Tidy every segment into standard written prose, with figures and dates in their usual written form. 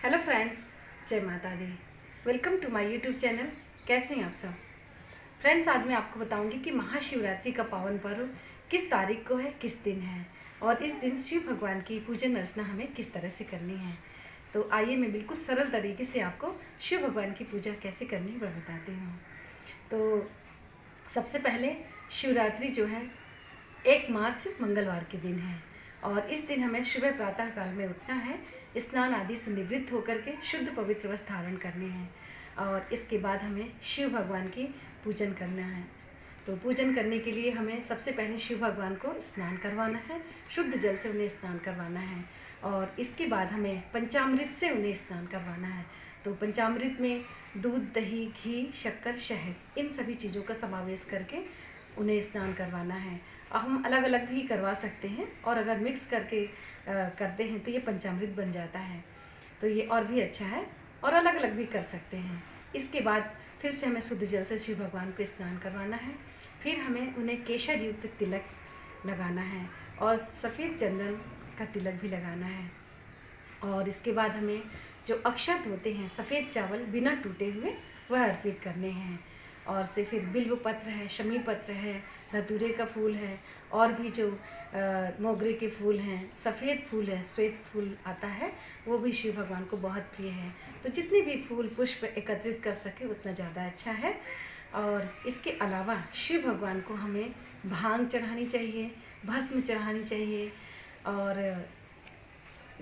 Hello friends, जय माता दी। Welcome to my YouTube channel. कैसे हैं आप सब फ्रेंड्स? आज मैं आपको बताऊंगी कि महाशिवरात्रि का पावन पर्व किस तारीख को है, किस दिन है और इस दिन शिव भगवान की पूजन अर्चना हमें किस तरह से करनी है। तो आइए मैं बिल्कुल सरल तरीके से आपको शिव भगवान की पूजा कैसे करनी है वह बताती हूँ। तो सबसे पहले शिवरात्रि जो है 1 मार्च मंगलवार के दिन है और इस दिन हमें सुबह प्रातः काल में उठना है, स्नान आदि से निवृत्त होकर के शुद्ध पवित्र वस्त्र धारण करने हैं और इसके बाद हमें शिव भगवान की पूजन करना है। तो पूजन करने के लिए हमें सबसे पहले शिव भगवान को स्नान करवाना है, शुद्ध जल से उन्हें स्नान करवाना है और इसके बाद हमें पंचामृत से उन्हें स्नान करवाना है। तो पंचामृत में दूध, दही, घी, शक्कर, शहद इन सभी चीज़ों का समावेश करके उन्हें स्नान करवाना है। हम अलग अलग भी करवा सकते हैं और अगर मिक्स करके करते हैं तो ये पंचामृत बन जाता है, तो ये और भी अच्छा है और अलग अलग भी कर सकते हैं। इसके बाद फिर से हमें शुद्ध जल से शिव भगवान को स्नान करवाना है। फिर हमें उन्हें केशर युक्त तिलक लगाना है और सफ़ेद चंदन का तिलक भी लगाना है और इसके बाद हमें जो अक्षत होते हैं सफ़ेद चावल बिना टूटे हुए वह अर्पित करने हैं और से फिर बिल्व पत्र है, शमी पत्र है, धतूरे का फूल है और भी जो मोगरे के फूल हैं, सफ़ेद फूल है, श्वेत फूल आता है, वो भी शिव भगवान को बहुत प्रिय है। तो जितने भी फूल पुष्प एकत्रित कर सके उतना ज़्यादा अच्छा है। और इसके अलावा शिव भगवान को हमें भांग चढ़ानी चाहिए, भस्म चढ़ानी चाहिए और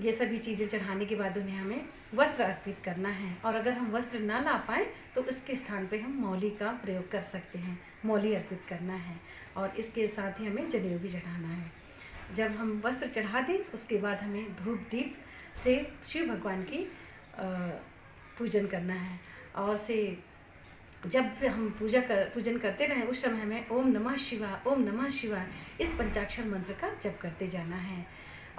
ये सभी चीज़ें चढ़ाने के बाद उन्हें हमें वस्त्र अर्पित करना है और अगर हम वस्त्र ना ला पाएँ तो उसके स्थान पे हम मौली का प्रयोग कर सकते हैं, मौली अर्पित करना है और इसके साथ ही हमें जनेऊ भी चढ़ाना है। जब हम वस्त्र चढ़ा दें उसके बाद हमें धूप दीप से शिव भगवान की पूजन करना है और से जब हम पूजन करते रहें उस समय हमें ओम नमः शिवाय, ओम नमः शिवाय इस पंचाक्षर मंत्र का जप करते जाना है।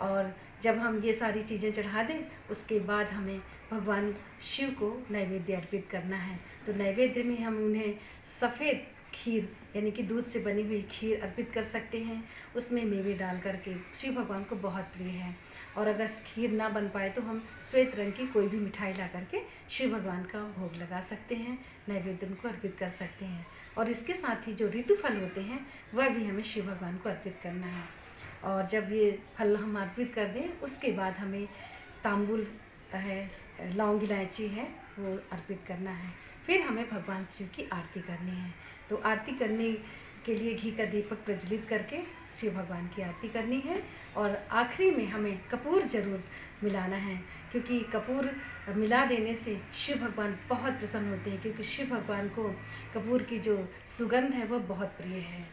और जब हम ये सारी चीज़ें चढ़ा दें उसके बाद हमें भगवान शिव को नैवेद्य अर्पित करना है। तो नैवेद्य में हम उन्हें सफ़ेद खीर यानी कि दूध से बनी हुई खीर अर्पित कर सकते हैं, उसमें मेवे डाल करके, शिव भगवान को बहुत प्रिय है। और अगर खीर ना बन पाए तो हम श्वेत रंग की कोई भी मिठाई ला करके शिव भगवान का भोग लगा सकते हैं, नैवेद्य उनको अर्पित कर सकते हैं। और इसके साथ ही जो ऋतु फल होते हैं वह भी हमें शिव भगवान को अर्पित करना है और जब ये फल हम अर्पित कर दें उसके बाद हमें तांबुल है, लौंग इलायची है, वो अर्पित करना है। फिर हमें भगवान शिव की आरती करनी है। तो आरती करने के लिए घी का दीपक प्रज्वलित करके शिव भगवान की आरती करनी है और आखिरी में हमें कपूर ज़रूर मिलाना है क्योंकि कपूर मिला देने से शिव भगवान बहुत प्रसन्न होते हैं, क्योंकि शिव भगवान को कपूर की जो सुगंध है वह बहुत प्रिय है।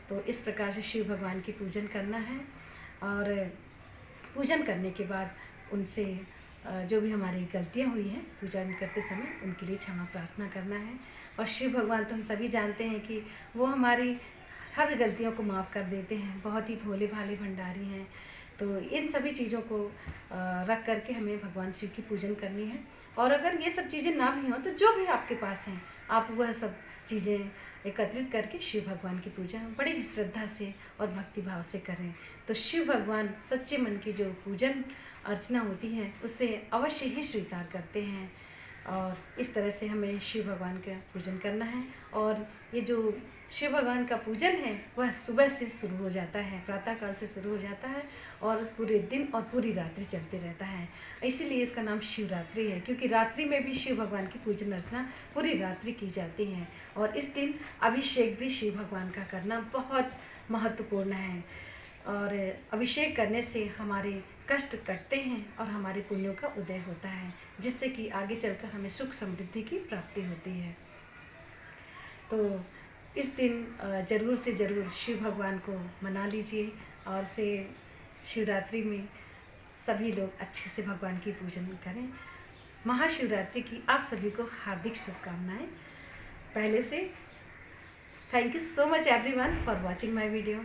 तो इस प्रकार से शिव भगवान की पूजन करना है और पूजन करने के बाद उनसे जो भी हमारी गलतियाँ हुई हैं पूजन करते समय उनके लिए क्षमा प्रार्थना करना है। और शिव भगवान तो हम सभी जानते हैं कि वो हमारी हर गलतियों को माफ़ कर देते हैं, बहुत ही भोले भाले भंडारी हैं। तो इन सभी चीज़ों को रख करके हमें भगवान शिव की पूजन करनी है और अगर ये सब चीज़ें ना भी हों तो जो भी आपके पास हैं आप वह सब चीज़ें एकत्रित करके शिव भगवान की पूजा बड़ी ही श्रद्धा से और भक्ति भाव से करें। तो शिव भगवान सच्चे मन की जो पूजन अर्चना होती है उसे अवश्य ही स्वीकार करते हैं और इस तरह से हमें शिव भगवान का पूजन करना है। और ये जो शिव भगवान का पूजन है वह सुबह से शुरू हो जाता है, प्रातःकाल से शुरू हो जाता है और पूरे दिन और पूरी रात्रि चलते रहता है। इसीलिए इसका नाम शिवरात्रि है, क्योंकि रात्रि में भी शिव भगवान की पूजन अर्चना पूरी रात्रि की जाती है। और इस दिन अभिषेक भी शिव भगवान का करना बहुत महत्वपूर्ण है और अभिषेक करने से हमारे कष्ट कटते हैं और हमारे पुण्यों का उदय होता है, जिससे कि आगे चलकर हमें सुख समृद्धि की प्राप्ति होती है। तो इस दिन ज़रूर से ज़रूर शिव भगवान को मना लीजिए और से शिवरात्रि में सभी लोग अच्छे से भगवान की पूजन करें। महाशिवरात्रि की आप सभी को हार्दिक शुभकामनाएं पहले से। Thank you so much everyone for watching my video.